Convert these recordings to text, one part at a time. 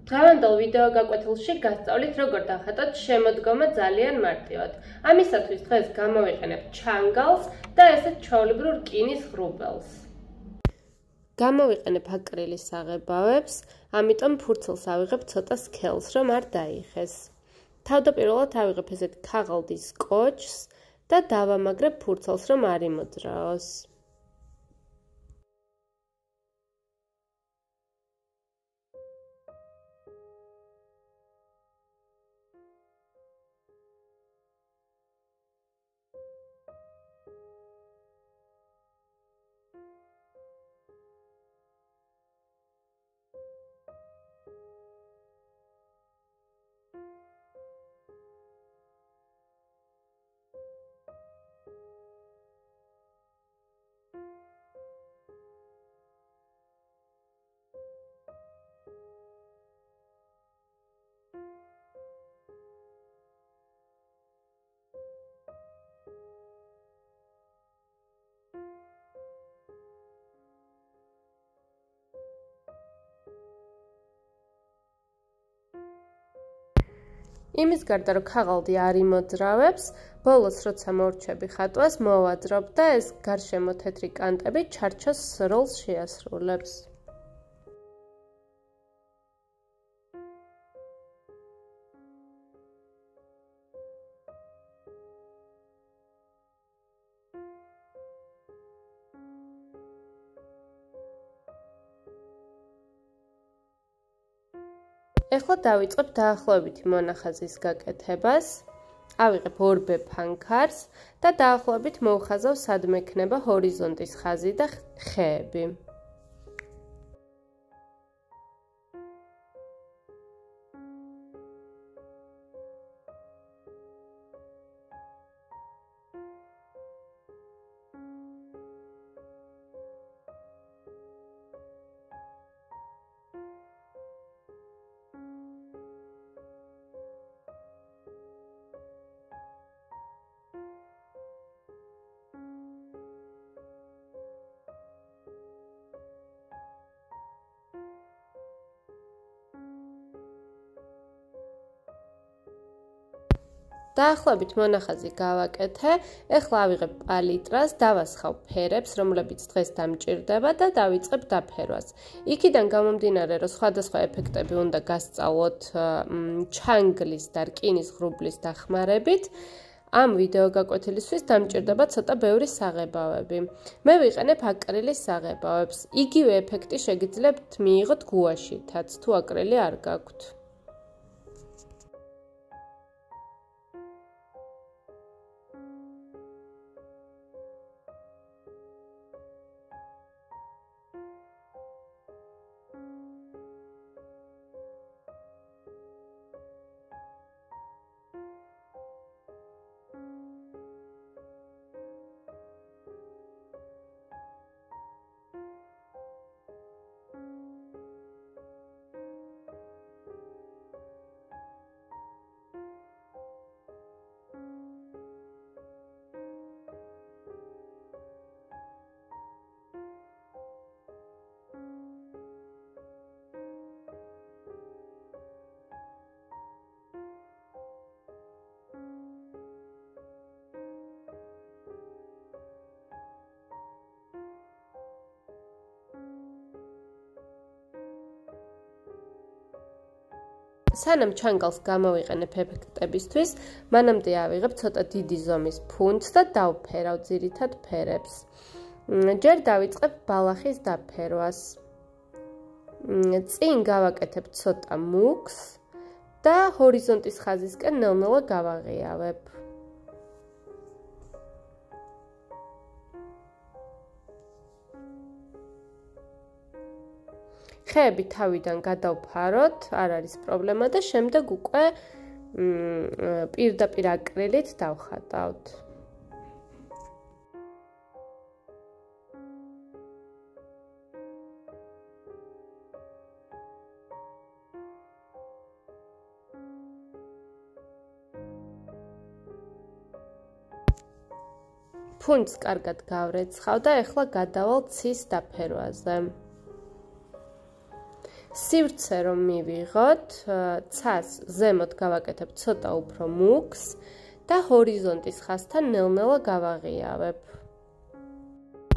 დღევანდელ ვიდეო გაკვეთილში გასწავლით როგორ დავხატოთ შემოდგომა ძალიან მარტივად. ამისათვის დღეს გამოვიყენებ ჩანგალს და ესეთ ჩვეულებრივ რკინის ღრუბელს. გამოვიყენებ აკრილის საღებავებს, ამიტომ ფურცელს ავიღებ ცოტა სქელს, რომ არ დაიხეს. თავდაპირველად ავიღებ ესეთ ქაღალდის კოჭს და დავამაგრებ ფურცელს, რომ არ იმოძრაოს. იმის გარდა რომ ქაღალდი არ იმოძრავებს, ბოლოს როცა მორჩები ხატვას, მოვაძრავ და ეს გარშემო თეთრი კანტები ჩარჩოს სროლს შეასრულებს. ეხლა დავიწყებ დაახლოებითი მონახაზის გაკეთებას. ავიღებ ორბე ფანქარს და დაახლოებით მოვხაზავ სადმე ექნება ჰორიზონტის ხაზი და ხეები. დაახლოებით მონახაზი გავაკეთე, ეხლა ავიღებ პალიტრას, დავასხავ ფერებს, რომლებიც დღეს დამჭირდება და დავიწყებ დაფერვას. იქიდან გამომდინარე, რომ სხვადასხვა ეფექტები უნდა გასწავლოთ ჩანგლის და რკინის ღრუბლის დახმარებით, ამ ვიდეო გაკვეთილისთვის დამჭირდება ცოტა ბევრი საღებავები. მე ვიყენებ აკრილის საღებავებს. იგივე ეფექტი შეგიძლიათ მიიღოთ გუაშითაც, თუ აკრილი არ გაქვთ. სანამ ჩანგალს გამოვიყენებ ეფექტებისთვის, მანამდე ავიღებ ცოტა დიდი ზომის ფუნტს და დავფერავ ძირითად ფერებს. ჯერ დავიწყებ ბალახის დაფერვას. წინ გავაკეთებ ცოტა მუქს და ჰორიზონტის ხაზისკენ ნელ-ნელა გავაღიავებ. ხეები თავიდან გადავფაროთ, არ არის პრობლემა და შემდეგ უკვე პირდაპირ აკრილით დავხატავთ. ფუნტს კარგად გავრეცხავ და ეხლა გადავალ ცის დაფერვაზე. სივრცე რომ მივიღოთ, ცას ზემოთ გავაკეთებ ცოტა უფრო მუქს და ჰორიზონტის ხაზთან ნელ-ნელა გავაღიავებ.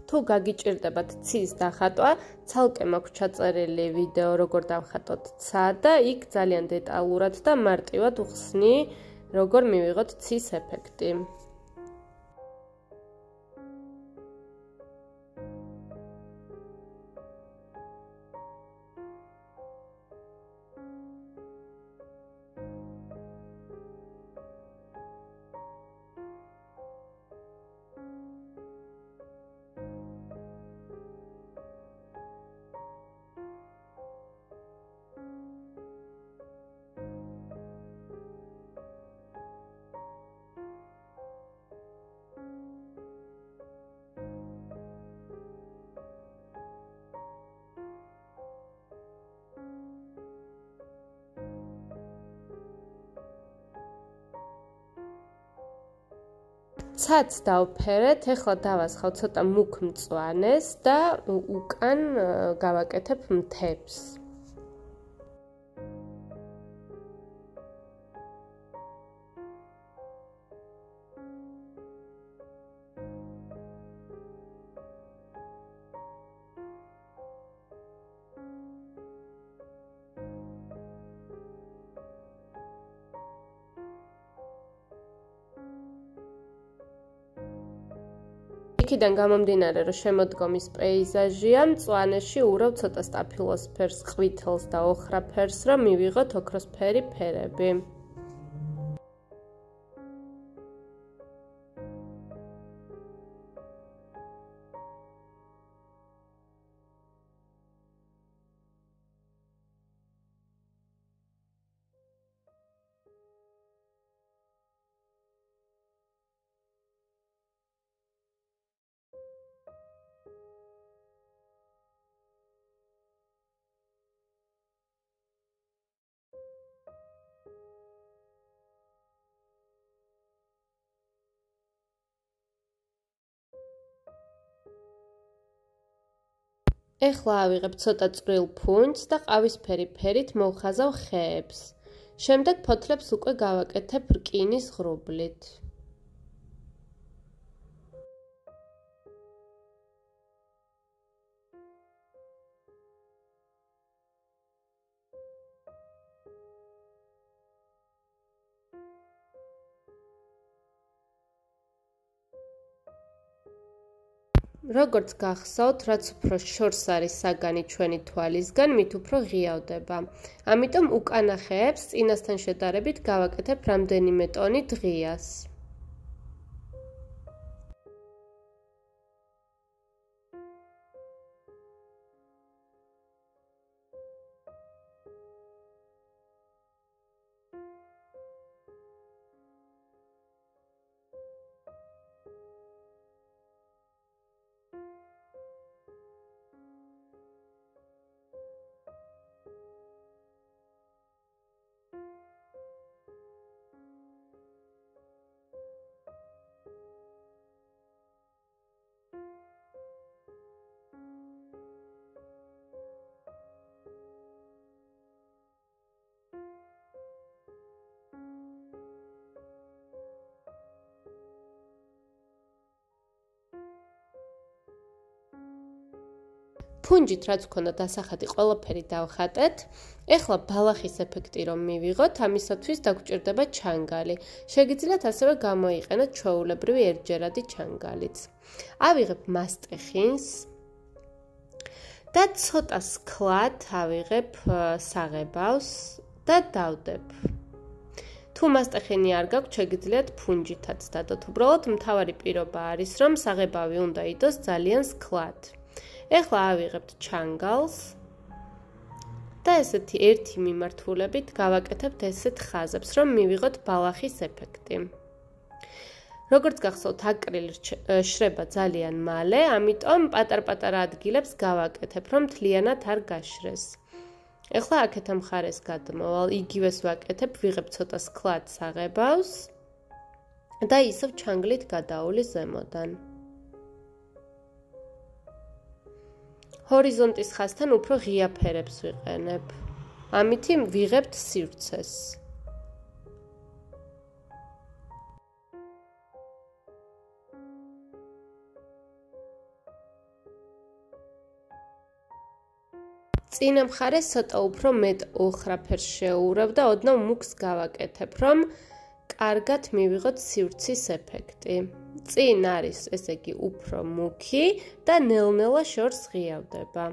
თუ გაგიჭირდებათ ცის დახატვა, ცალკე მაქვს ჩაწერილი ვიდეო როგორ დავხატოთ ცა და იქ ძალიან დეტალურად და მარტივად ვხსნი, როგორ მივიღოთ ცის ეფექტი. ცაც დავფერეთ, ეხლა დავასხავ ცოტა მუქ მწვანეს და უკან გავაკეთებ მთებს. იქიდან გამომდინარე, რომ შემოდგომის პეიზაჟია, მწვანეში ურავ ცოტა სტაფილოსფერს, ყვითელს და ოხრაფერს, რომ მივიღოთ ოქროსფერი ფერები. ეხლა ავიღებ ცოტა წვრილ ფუნჯს და ყავისფერი ფერით მოვხაზავ ხეებს. შემდეგ ფოთლებს უკვე გავაკეთებ რკინის ღრუბლით. როგორც გახსოვთ, რაც უფრო შორს არის საგანი ჩვენი თვალისგან, მით უფრო ღიავდება. ამიტომ უკანა ხეებს წინასთან შედარებით გავაკეთებ რამდენიმე ტონი ღიას. ფუნჯით რაც გქონდა დასახატი ყველაფერი დავხატეთ. ეხლა ბალახის ეფექტი რომ მივიღოთ, ამისათვის დაგვჭირდება ჩანგალი. შეგიძლიათ ასევე გამოიყენოთ ჩვეულებრივი ერთჯერადი ჩანგალიც. ავიღებ მასტეხინს და ცოტა სქლად ავიღებ საღებავს და დავდებ. თუ მასტეხინი არ გაქვთ, შეგიძლიათ ფუნჯითაც დადოთ. უბრალოდ მთავარი პირობა არის, რომ საღებავი უნდა იდოს ძალიან სქლად. ეხლა ავიღებთ ჩანგალს და ესეთი ერთი მიმართულებით გავაკეთებთ ესეთ ხაზებს, რომ მივიღოთ ბალახის ეფექტი. როგორც გახსოვთ, აკრილი შრება ძალიან მალე, ამიტომ პატარ-პატარა ადგილებს გავაკეთებ, რომ მთლიანად არ გაშრეს. ეხლა აქეთ ამ მხარეს გადმოვალ, იგივეს ვაკეთებ, ვიღებ ცოტა სქლად საღებავს და ისევ ჩანგლით გადაული ზემოდან. ჰორიზონტის ხაზთან უფრო ღია ფერებს ვიყენებ. ამითი ვიღებთ სივრცეს. წინა მხარეს ცოტა უფრო მეტ ოხრა ფერს შევურევ და ოდნავ მუქს გავაკეთებ, რომ კარგად მივიღოთ სივრცის ეფექტი. წინ არის, ესე იგი, უფრო მუქი და ნელ-ნელა შორს ღიავდება.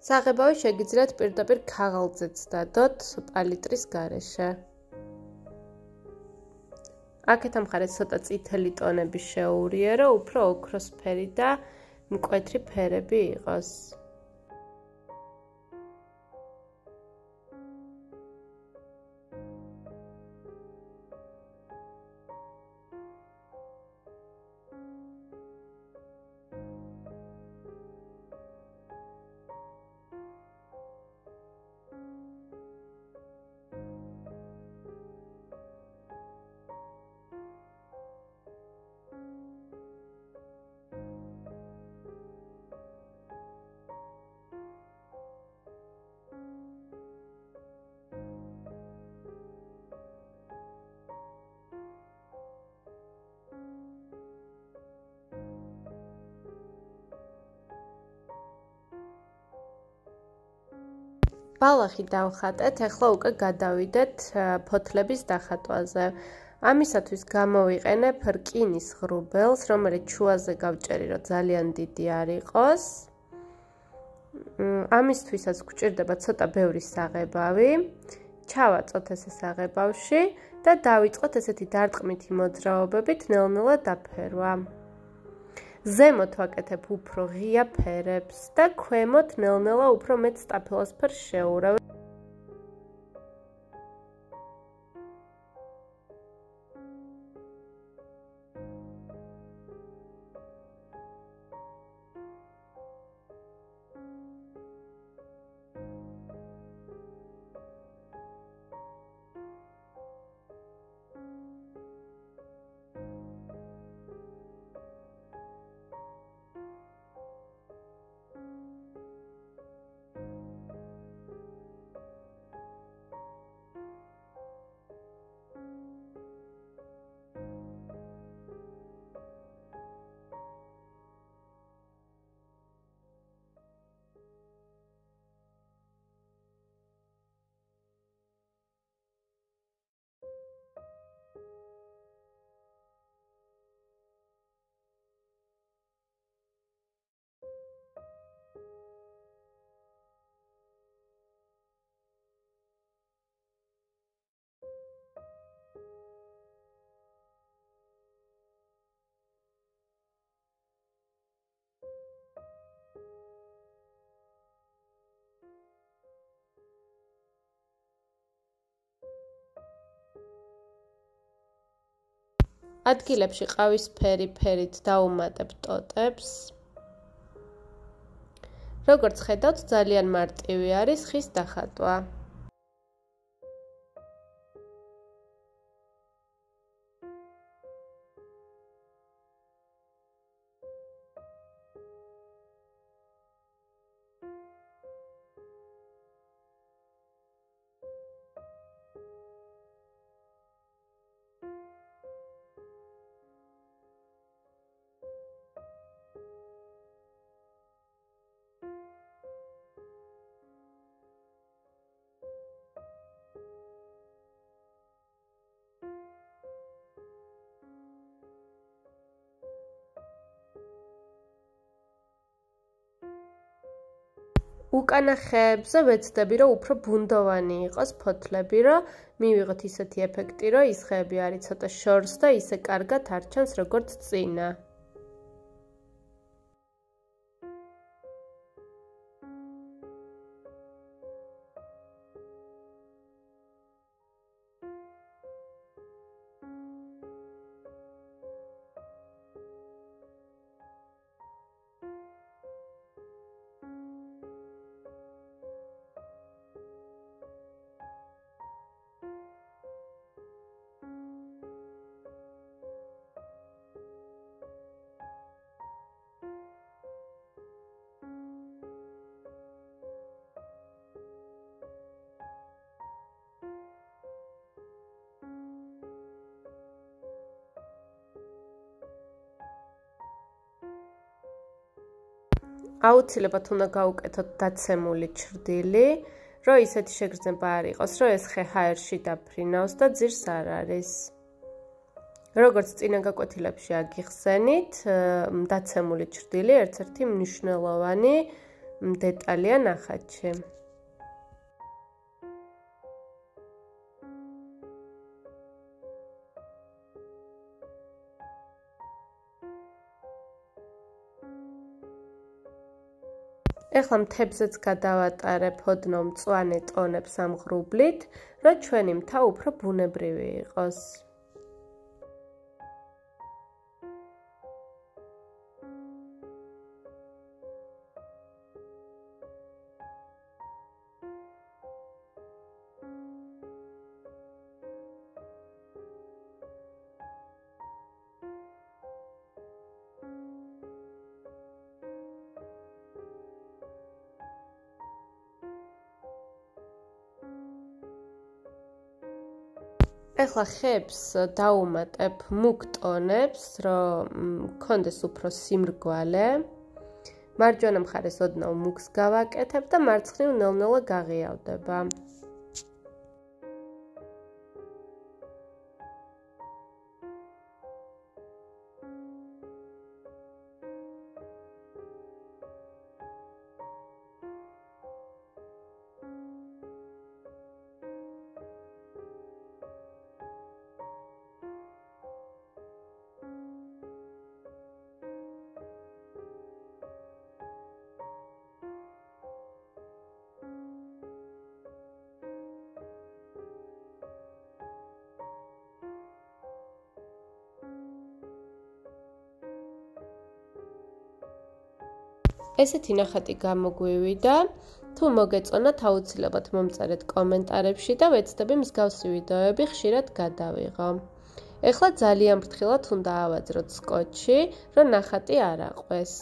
საღებავი შეგიძლიათ პირდაპირ ქაღალდზეც დადოთ პალიტრის გარეშე. აქეთ ამხარეს ცოტა წითელი ტონები შეურიერო, უფრო ოქროსფერი და მკვეთრი ფერები იყოს. ბალახი დავხატეთ, ახლა უკვე გადავიდეთ ფოთლლების დახატვაზე. ამისათვის გამოვიყენებ რკინის ღრუბელს, რომელიც შუაზე გავჭერი, რომ ძალიან დიდი არ იყოს. ამისთვისაც გვჭირდება ცოტა ბევრი საღებავი. ჩავაწოთ ესე საღებავში და დავიწყოთ ესეთი დარტყმითი მოძრაობებით ნელ-ნელა დაფერვა. ზემოთ ვაკეთებ უფრო ღია ფერებს და ქვემოთ ნელ-ნელა უფრო მეტ სტაფილოსფერს შევურავ. ადგილებში ყავისფერი ფერით დავუმატებ ტოტებს. როგორც ხედავთ, ძალიან მარტივი არის ხის დახატვა. უკანა ხეებზე ვეცდები, რომ უფრო ბუნდოვანი იყოს ფოთლები, რომ მივიღოთ ისეთი ეფექტი, რომ ის ხეები არის ცოტა შორს და ისე კარგად არ ჩანს, როგორც წინა. აუცილებლად უნდა გავუკეთოთ დაცემული ჩრდილი, რომ ისეთი შეგრძნება არ იყოს, რომ ეს ხე ჰაერში დაფრინავს და ძირს არ არის. როგორც წინა გაკვეთილებში აგიხსენით, დაცემული ჩრდილი ერთ-ერთი მნიშვნელოვანი დეტალია ნახატში. ეხლა მთებზეც გადავატარებ ოდნავ მწვანე ტონებს ამ ღრუბლით, რომ ჩვენი მთა უფრო ბუნებრივი იყოს. ეხლა ხებს დავუმატებ მუქ ტონებს, რომ მქონდეს უფრო სიმრგვალე. მარჯვენა მხარეს ოდნავ მუქს გავაკეთებ და მარცხნივ ნელ-ნელა გაღიავდება. ესეთი ნახატი გამოგვივიდა. თუ მოგეწონათ, აუცილებლად მომწერეთ კომენტარებში და ვეცდები მსგავსი ვიდეოები ხშირად გადავიღო. ეხლა ძალიან ფრთხილად უნდა ავაძროთ სკოტჩი, რომ ნახატი არ აყვეს.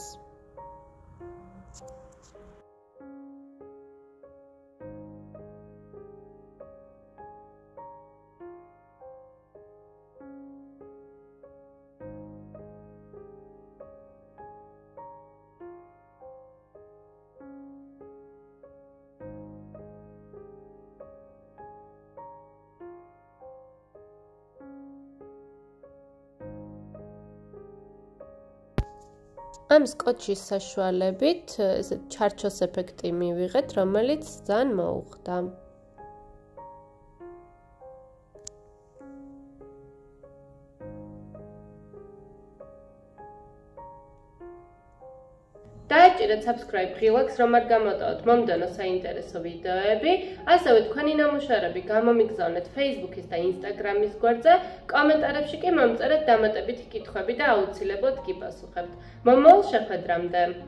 ამ სკოტჩის საშუალებით ესეთ ჩარჩოს ეფექტი მივიღეთ, რომელიც ძალიან მოუხდა. დააჭირეთ subscribe ღილაკს, რომ არ გამოტოვოთ მომდევნო საინტერესო ვიდეოები, ასევე თქვენი ნამუშევრები გამომიგზავნეთ Facebook-ის და Instagram-ის გვერდზე, კომენტარებში კი მომწერეთ დამატებითი კითხვები და აუცილებლად გიპასუხებთ. მომავალ შეხვედრამდე.